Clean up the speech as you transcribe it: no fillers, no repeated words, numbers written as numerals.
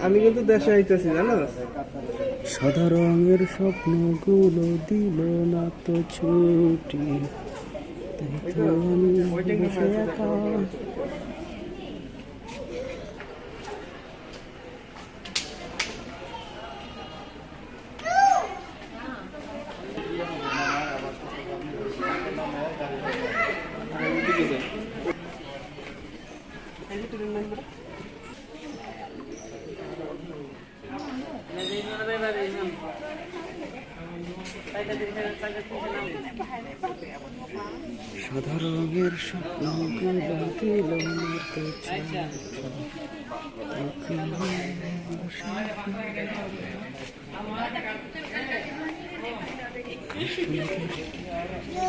আমি কিন্তু দেশে আইতেছি জানো। সাদা রঙের স্বপ্নগুলো দিল না তো ছুটি, তাই তো আমি বসে একা। সাদা রঙের স্বপ্নগুলো দিল না তো ছুটি, Yo,